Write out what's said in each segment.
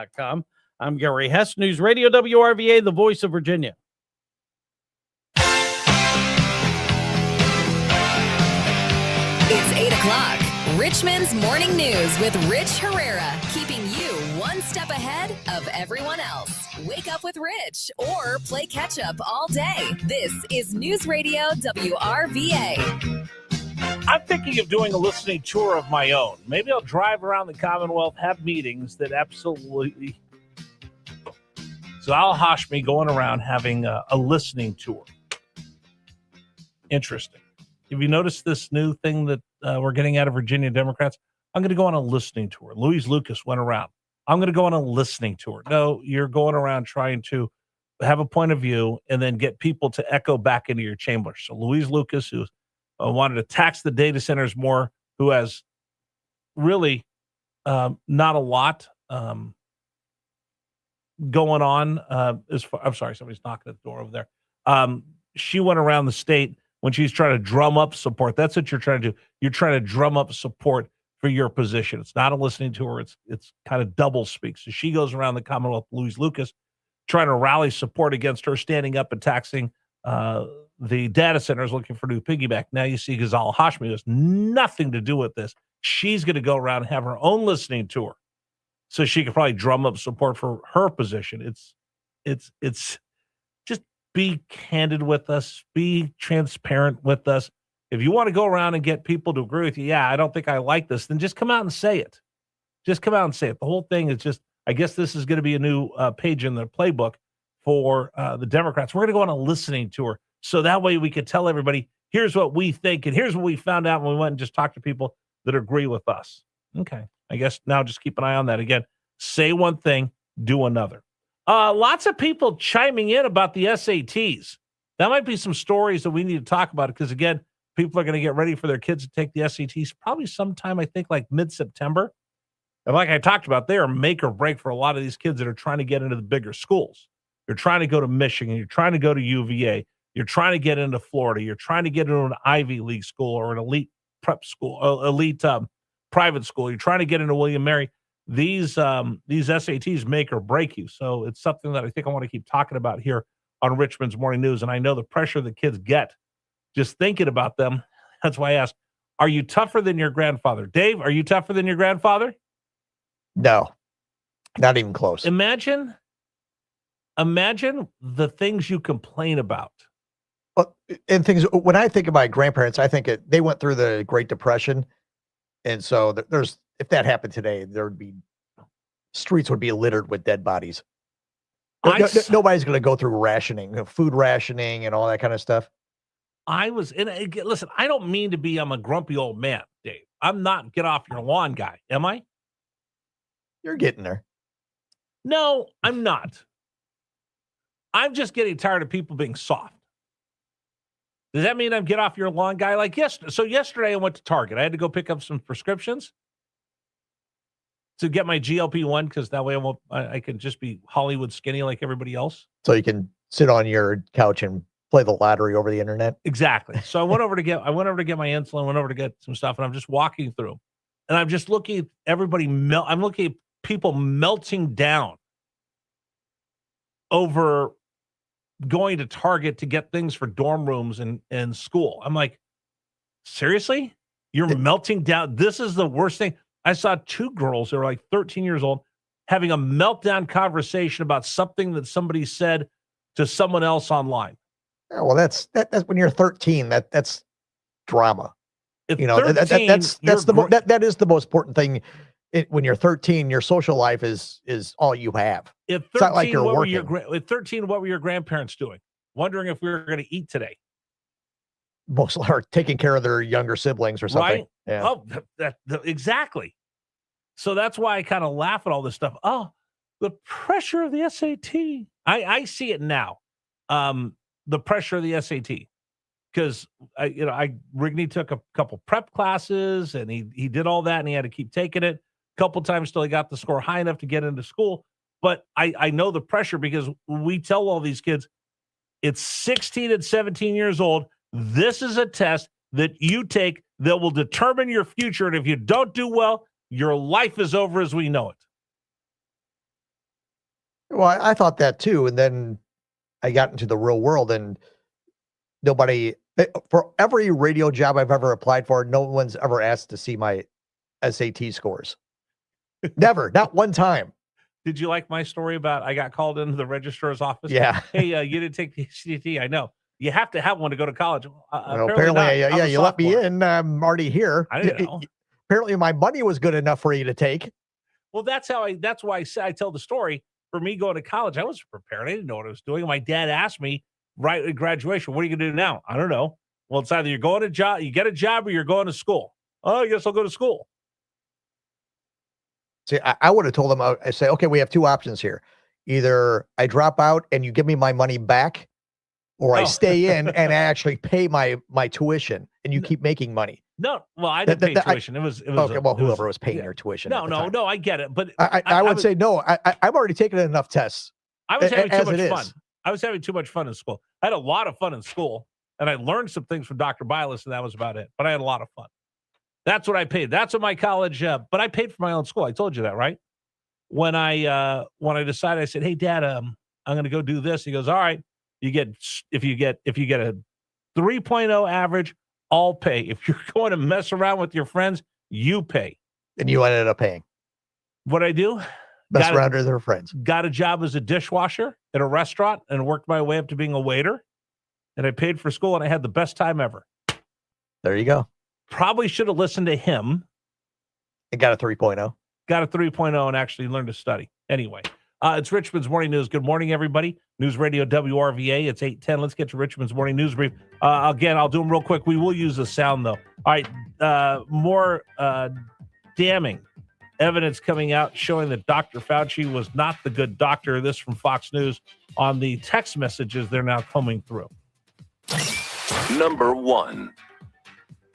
WRVA.com. I'm Gary Hess, News Radio WRVA, the voice of Virginia. It's 8 o'clock. Richmond's Morning News with Rich Herrera, keeping you one step ahead of everyone else. Wake up with Rich or play catch up all day. This is News Radio WRVA. I'm thinking of doing a listening tour of my own. Maybe I'll drive around the Commonwealth, have meetings that absolutely... So Al Hashmi going around having a listening tour. Interesting. Have you noticed this new thing that we're getting out of Virginia Democrats? I'm going to go on a listening tour. Louise Lucas went around. I'm going to go on a listening tour. No, you're going around trying to have a point of view and then get people to echo back into your chamber. So Louise Lucas, who wanted to tax the data centers more, who has really not a lot going on. I'm sorry, somebody's knocking at the door over there. She went around the state when she's trying to drum up support. That's what you're trying to do. You're trying to drum up support for your position. It's not a listening tour. It's kind of double speak. So she goes around the Commonwealth, Louise Lucas, trying to rally support against her standing up and taxing the data centers, looking for new piggyback. Now you see Ghazal Hashmi has nothing to do with this. She's going to go around and have her own listening tour, so she could probably drum up support for her position. It's just be candid with us, be transparent with us. If you want to go around and get people to agree with you, yeah, I don't think I like this, then just come out and say it. Just come out and say it. The whole thing is just, I guess this is going to be a new page in the playbook for the Democrats. We're going to go on a listening tour, so that way we could tell everybody, here's what we think, and here's what we found out when we went and just talked to people that agree with us. Okay. I guess now just keep an eye on that. Again, say one thing, do another. Lots of people chiming in about the SATs. That might be some stories that we need to talk about, because, again, people are going to get ready for their kids to take the SATs probably sometime, I think, like mid-September. And like I talked about, they are make or break for a lot of these kids that are trying to get into the bigger schools. You're trying to go to Michigan. You're trying to go to UVA. You're trying to get into Florida. You're trying to get into an Ivy League school or an elite prep school, elite private school. You're trying to get into William Mary. These SATs make or break you. So it's something that I think I want to keep talking about here on Richmond's Morning News. And I know the pressure the kids get just thinking about them. That's why I asked, are you tougher than your grandfather? Dave, are you tougher than your grandfather? No, not even close. Imagine the things you complain about. Well, and things, when I think of my grandparents, I think they went through the Great Depression. And so if that happened today, streets would be littered with dead bodies. Nobody's going to go through rationing, food rationing and all that kind of stuff. Listen, I don't mean to be, I'm a grumpy old man, Dave. I'm not get off your lawn guy. Am I? You're getting there. No, I'm not. I'm just getting tired of people being soft. Does that mean I'm get off your lawn guy? Like yesterday I went to Target. I had to go pick up some prescriptions to get my GLP-1, because that way I can just be Hollywood skinny like everybody else. So you can sit on your couch and play the lottery over the internet. Exactly. So I went over to get my insulin, went over to get some stuff, and I'm just walking through. And I'm just looking at everybody I'm looking at people melting down over going to Target to get things for dorm rooms in school. I'm like, seriously? You're melting down? This is the worst thing. I saw two girls that were like 13 years old having a meltdown conversation about something that somebody said to someone else online. Yeah, well, that's when you're 13. That's drama. At 13, that is the most important thing. When you're 13, your social life is all you have. At 13, it's not like you're working. At 13, what were your grandparents doing? Wondering if we were going to eat today. Most are taking care of their younger siblings or something. Right? Yeah. Oh, exactly. So that's why I kind of laugh at all this stuff. Oh, the pressure of the SAT. I see it now. The pressure of the SAT. Because Rigney took a couple prep classes, and he did all that, and he had to keep taking it a couple times till he got the score high enough to get into school. But I know the pressure, because we tell all these kids, it's 16 and 17 years old. This is a test that you take that will determine your future. And if you don't do well, your life is over as we know it. Well, I thought that too. And then I got into the real world, and for every radio job I've ever applied for, no one's ever asked to see my SAT scores. Never, not one time. Did you like my story about I got called into the registrar's office? Yeah. Hey, you didn't take the SAT. I know. You have to have one to go to college. Well, apparently not. you let me in. I'm already here. I didn't know. Apparently my money was good enough for you to take. Well, that's why I tell the story. For me going to college, I wasn't prepared. I didn't know what I was doing. My dad asked me right at graduation, what are you going to do now? I don't know. Well, it's either you're going to job, you get a job, or you're going to school. Oh, I guess I'll go to school. See, I would have told them, I say, okay, we have two options here. Either I drop out and you give me my money back, or I stay in and I actually pay my tuition and you keep making money. No, well, I didn't pay tuition. It was okay. Well, whoever was paying your tuition. No, I get it. But I would say no. I've already taken enough tests. I was having too much fun. I was having too much fun in school. I had a lot of fun in school, and I learned some things from Dr. Bilas, and that was about it. But I had a lot of fun. That's what I paid. That's what my college. But I paid for my own school. I told you that, right? When I decided, I said, "Hey, Dad, I'm going to go do this." He goes, "All right. If you get a 3.0 average, I'll pay. If you're going to mess around with your friends, you pay." And you ended up paying. What'd I do? Mess around with their friends. Got a job as a dishwasher at a restaurant and worked my way up to being a waiter. And I paid for school, and I had the best time ever. There you go. Probably should have listened to him. And got a 3.0. Got a 3.0 and actually learned to study. Anyway, it's Richmond's Morning News. Good morning, everybody. News Radio WRVA. It's 8:10. Let's get to Richmond's Morning News Brief. Again, I'll do them real quick. We will use the sound, though. All right. More damning evidence coming out showing that Dr. Fauci was not the good doctor. This from Fox News on the text messages they're now coming through. Number 1.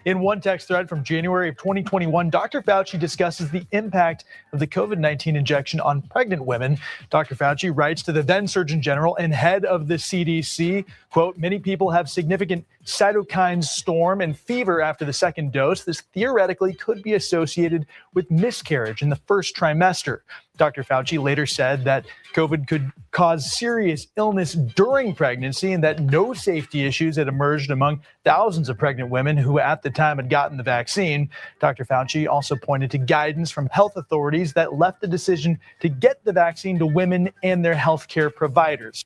In one text thread from January of 2021, Dr. Fauci discusses the impact of the COVID-19 injection on pregnant women. Dr. Fauci writes to the then Surgeon General and head of the CDC, quote, "Many people have significant cytokine storm and fever after the second dose. This theoretically could be associated with miscarriage in the first trimester." Dr. Fauci later said that COVID could cause serious illness during pregnancy and that no safety issues had emerged among thousands of pregnant women who at the time had gotten the vaccine. Dr. Fauci also pointed to guidance from health authorities that left the decision to get the vaccine to women and their healthcare providers.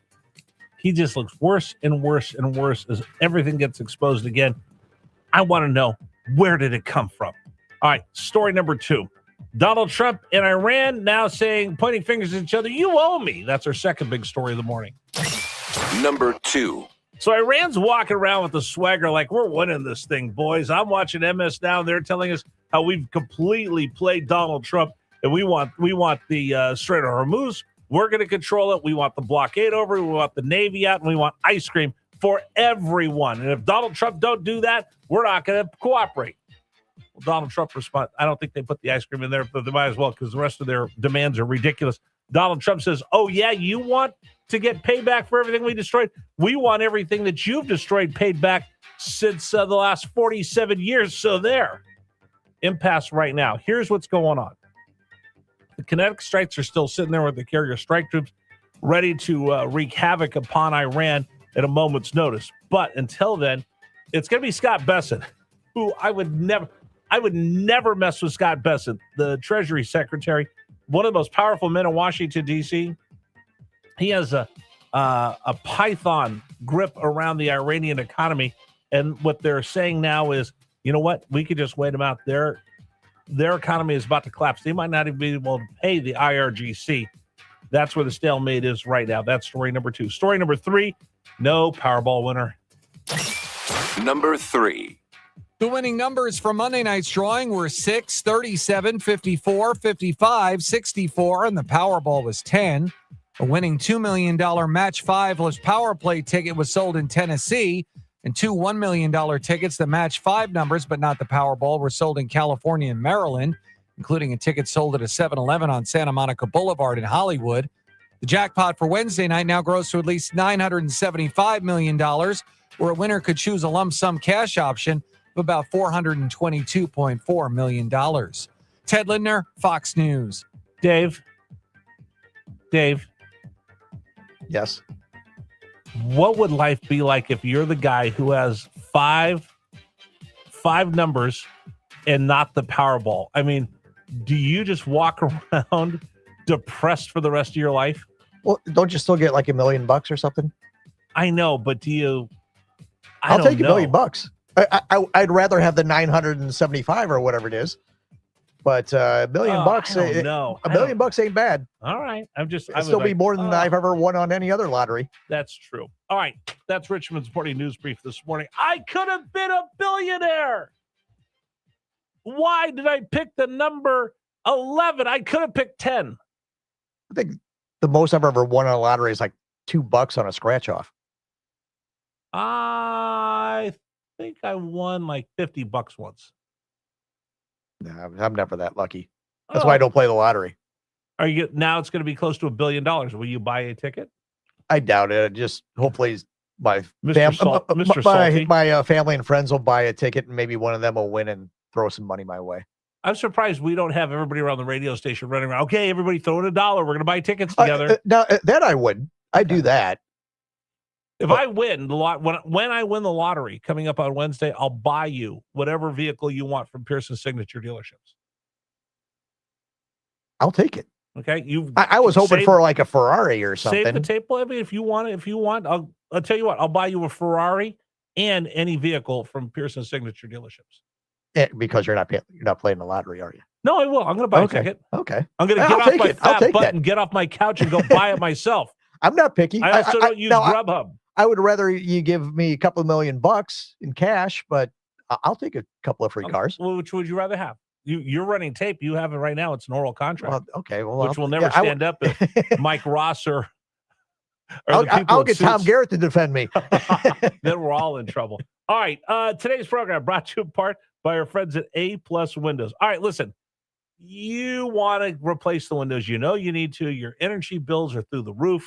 He just looks worse and worse and worse as everything gets exposed again. I want to know, where did it come from? All right, story number 2. Donald Trump and Iran now pointing fingers at each other. You owe me. That's our second big story of the morning. Number 2. So Iran's walking around with the swagger like, we're winning this thing, boys. I'm watching MS now. They're telling us how we've completely played Donald Trump, and we want the Strait of Hormuz. We're going to control it. We want the blockade over. We want the Navy out, and we want ice cream for everyone. And if Donald Trump don't do that, we're not going to cooperate. Well, Donald Trump responds, I don't think they put the ice cream in there, but they might as well because the rest of their demands are ridiculous. Donald Trump says, oh, yeah, you want to get payback for everything we destroyed? We want everything that you've destroyed paid back since the last 47 years. So there. Impasse right now. Here's what's going on. The kinetic strikes are still sitting there with the carrier strike troops ready to wreak havoc upon Iran at a moment's notice. But until then, it's going to be Scott Bessent, who I would never mess with Scott Bessent, the Treasury Secretary, one of the most powerful men in Washington, D.C. He has a python grip around the Iranian economy. And what they're saying now is, you know what? We could just wait them out. Their economy is about to collapse. They might not even be able to pay the IRGC. That's where the stalemate is right now. That's story number 2. Story number 3, no Powerball winner. Number 3. The winning numbers for Monday night's drawing were 6, 37, 54, 55, 64, and the Powerball was 10. A winning $2 million Match 5 power play ticket was sold in Tennessee, and 2 $1 million tickets, the Match 5 numbers, but not the Powerball, were sold in California and Maryland, including a ticket sold at a 7-Eleven on Santa Monica Boulevard in Hollywood. The jackpot for Wednesday night now grows to at least $975 million, where a winner could choose a lump sum cash option of about $422.4 million. Ted Lindner, Fox News. Dave, Yes. What would life be like if you're the guy who has five numbers and not the Powerball? I mean, do you just walk around depressed for the rest of your life? Well, don't you still get like $1 million or something? I know, but do you? I'll take $1 million. I'd rather have the 975 or whatever it is. But $1 million bucks, I don't know. $1 million bucks ain't bad. All right, It'll still be more than I've ever won on any other lottery. That's true. All right, that's Richmond's Morning News Brief this morning. I could have been a billionaire. Why did I pick the number 11? I could have picked 10. I think the most I've ever won on a lottery is like $2 on a scratch off. I think I won like $50 once. No, I'm never that lucky. That's why I don't play the lottery. Are you now? It's going to be close to $1 billion. Will you buy a ticket? I doubt it. Just hopefully my Salty. my family and friends will buy a ticket, and maybe one of them will win and throw some money my way. I'm surprised we don't have everybody around the radio station running around. Okay, everybody throw in $1. We're going to buy tickets together. Now that I would. I do that. If I win the lot, when I win the lottery coming up on Wednesday, I'll buy you whatever vehicle you want from Pearson Signature Dealerships. I'll take it. Okay, I was hoping for like a Ferrari or something. Save the tape. Well, I mean, if you want, I'll tell you what. I'll buy you a Ferrari and any vehicle from Pearson Signature Dealerships. Yeah, because you're not playing the lottery, are you? No, I will. I'm going to buy a ticket. Okay. I'm going to get off my fat butt and get off my couch and go buy it myself. I'm not picky. I also don't use Grubhub. I would rather you give me a couple of $1 million in cash, but I'll take a couple of free cars. Well, which would you rather have? You're running tape. You have it right now. It's an oral contract. Well, okay. Well, which will never stand up if Mike Ross or I'll get Tom Garrett to defend me. Then we're all in trouble. All right. Today's program brought to you in part by our friends at A+ Windows. All right, listen. You want to replace the windows. You know you need to. Your energy bills are through the roof.